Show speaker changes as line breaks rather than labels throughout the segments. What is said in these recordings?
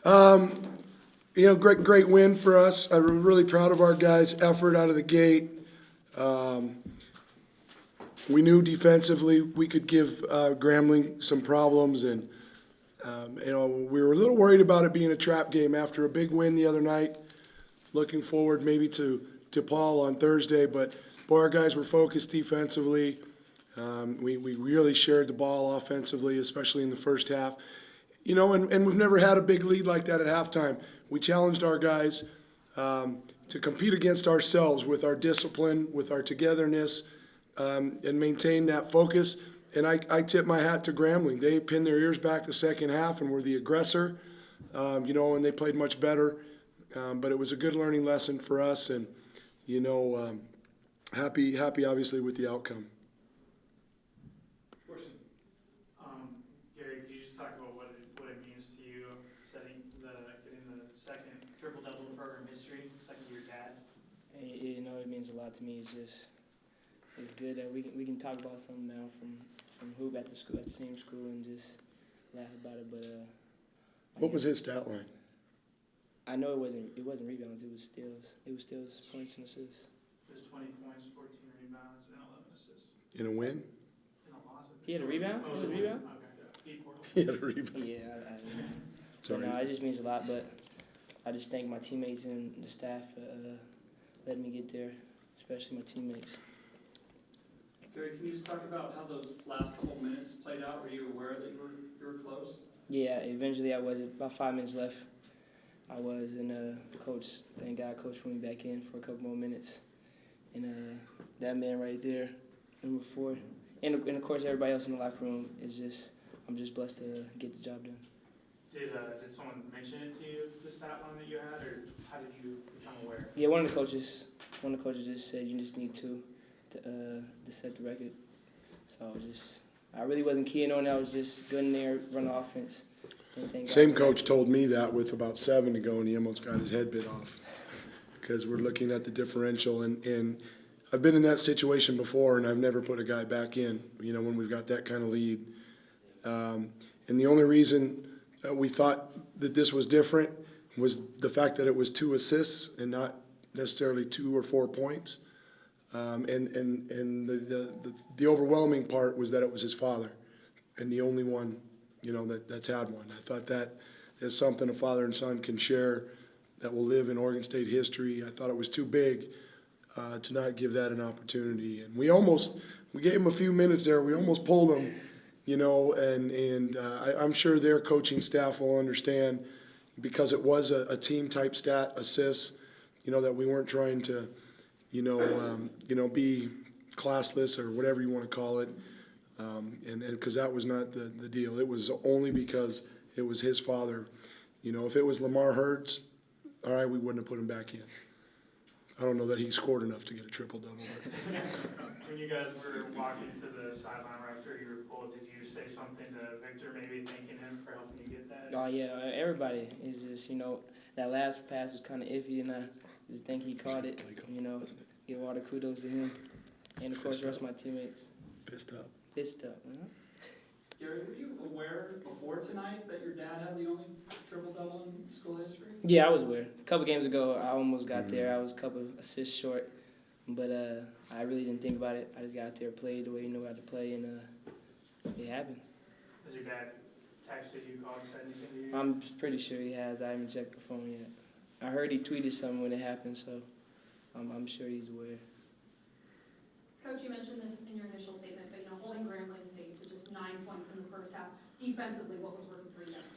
Great win for us. I'm really proud of our guys' effort out of the gate. We knew defensively we could give Grambling some problems, and we were a little worried about it being a trap game after a big win the other night. Looking forward maybe to Paul on Thursday, but boy, our guys were focused defensively. We really shared the ball offensively, especially in the first half. And we've never had a big lead like that at halftime. We challenged our guys to compete against ourselves with our discipline, with our togetherness, and maintain that focus. And I tip my hat to Grambling. They pinned their ears back the second half and were the aggressor, and they played much better. But it was a good learning lesson for us, and, happy obviously with the outcome.
Gary, could you just talk about what it means to you getting the second triple-double in program history, second to your dad?
It means a lot to me. It's good that we can talk about something now from hoop at the same school, and just laugh about it. But
what was his stat line?
I know it wasn't rebounds. It was steals. It was steals, points, and assists.
It was 20 points, 14 rebounds, and 11 assists.
In a win?
In a loss.
He had a rebound?
Oh,
He had a rebound?
Okay.
He had a rebound.
Yeah.
Sorry.
No, it just means a lot. But I just thank my teammates and the staff for letting me get there, especially my teammates.
Gary, can you just talk about how those last couple minutes played out? Were you aware that you were close?
Yeah, eventually I was. About 5 minutes left. I was, and thank God, Coach put me back in for a couple more minutes. And that man right there, number 4, and of course everybody else in the locker room I'm just blessed to get the job done.
Did someone mention it to you, the stat line that you had, or how did you become aware?
Yeah, one of the coaches just said you just need to set the record. So I really wasn't keying on it. I was just good in there, run the offense.
Same coach told me that with about 7 to go, and he almost got his head bit off because we're looking at the differential. And I've been in that situation before, and I've never put a guy back in, when we've got that kind of lead. And the only reason we thought that this was different was the fact that it was 2 assists and not necessarily 2 or 4 points. And the overwhelming part was that it was his father, and the only one that's had one. I thought that is something a father and son can share that will live in Oregon State history. I thought it was too big to not give that an opportunity. And we gave him a few minutes there. We almost pulled him, and I'm sure their coaching staff will understand, because it was a team-type stat, assists, that we weren't trying to, be classless or whatever you want to call it. And because that was not the deal. It was only because it was his father. If it was Lamar Hurts, all right, we wouldn't have put him back in. I don't know that he scored enough to get a triple-double.
When you guys were walking to the sideline right after you were pulled, did you say something to Victor, maybe thanking him for helping you get that?
Oh, yeah, everybthat last pass was kind of iffy, and I just think he caught it. Give all the kudos to him. And, of course, the rest of my teammates.
Fist up.
Gary, were you aware before tonight that your dad had the only triple-double in school history?
Yeah, I was aware. A couple games ago, I almost got there. I was a couple assists short, but I really didn't think about it. I just got out there, played the way you know how to play, and it happened.
Has your dad texted you, called, said anything to you?
I'm pretty sure he has. I haven't checked the phone yet. I heard he tweeted something when it happened, so I'm sure he's aware.
Coach, you mentioned this in your initial statement, but holding Grambling State to just 9 points in the first half, defensively, what was working for you guys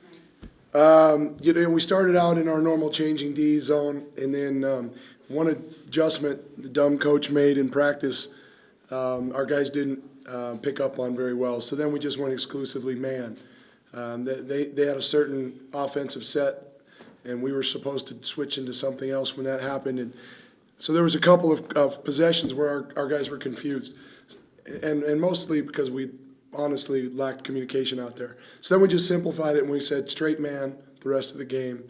tonight?
We started out in our normal changing D zone, and then one adjustment the dumb coach made in practice, our guys didn't pick up on very well. So then we just went exclusively man. They had a certain offensive set, and we were supposed to switch into something else when that happened. And so there was a couple of possessions where our guys were confused, and mostly because we honestly lacked communication out there. So then we just simplified it and we said straight man the rest of the game.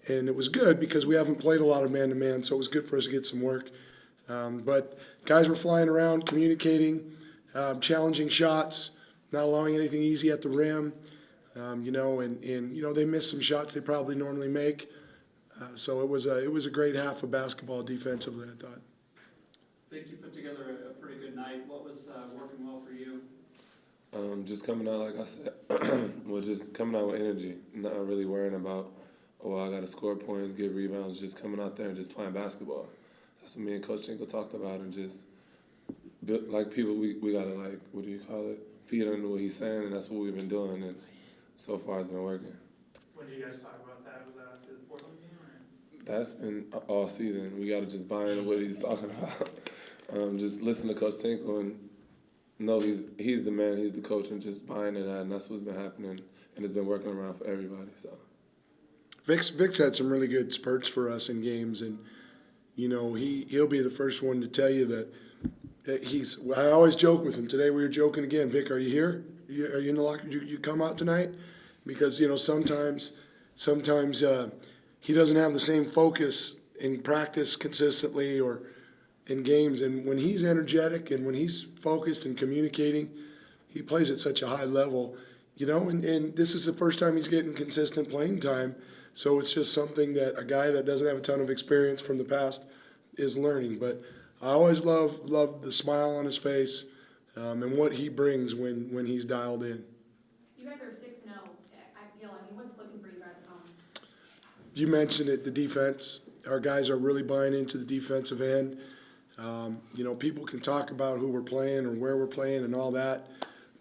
And it was good because we haven't played a lot of man-to-man, so it was good for us to get some work. But guys were flying around, communicating, challenging shots, not allowing anything easy at the rim. you know, and you know, they missed some shots they probably normally make. So it was a great half of basketball defensively, I thought.
Vic, you put together a pretty good night. What was working well for you?
Just coming out, like I said, was just coming out with energy, not really worrying about, oh, I got to score points, get rebounds, just coming out there and just playing basketball. That's what me and Coach Tinkle talked about, and just, like people, we got to, like, what do you call it, feed into what he's saying, and that's what we've been doing, and so far it's been working.
When did you guys talk about that? Was that after the Portland game? Or?
That's been all season. We got to just buy into what he's talking about. Just listen to Coach Tinkle and know he's the man, he's the coach, and just buying into that, and that's what's been happening, and it's been working around for everybody. So
Vic's had some really good spurts for us in games, and you know he'll be the first one to tell you that he's. I always joke with him. Today we were joking again. Vic, are you here? Are you in the locker? You come out tonight? Because you know sometimes he doesn't have the same focus in practice consistently or in games, and when he's energetic and when he's focused and communicating, he plays at such a high level, you know, and this is the first time he's getting consistent playing time, so it's just something that a guy that doesn't have a ton of experience from the past is learning. But I always love the smile on his face and what he brings when he's dialed in.
You guys are 6-0 at Gill. I mean, what's clicking for you guys at home?
You mentioned it, the defense. Our guys are really buying into the defensive end. You know, people can talk about who we're playing or where we're playing and all that,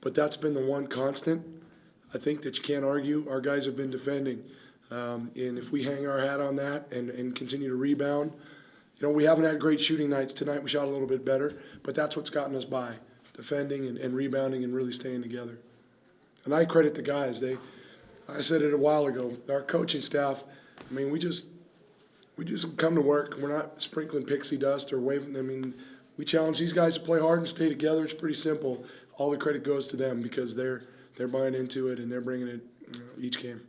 but that's been the one constant, I think, that you can't argue. Our guys have been defending. And if we hang our hat on that and continue to rebound, you know, we haven't had great shooting nights. Tonight we shot a little bit better, but that's what's gotten us by, defending and rebounding and really staying together. And I credit the guys. I said it a while ago, our coaching staff, I mean, we just come to work. We're not sprinkling pixie dust or waving. I mean, we challenge these guys to play hard and stay together. It's pretty simple. All the credit goes to them because they're buying into it and they're bringing it each game.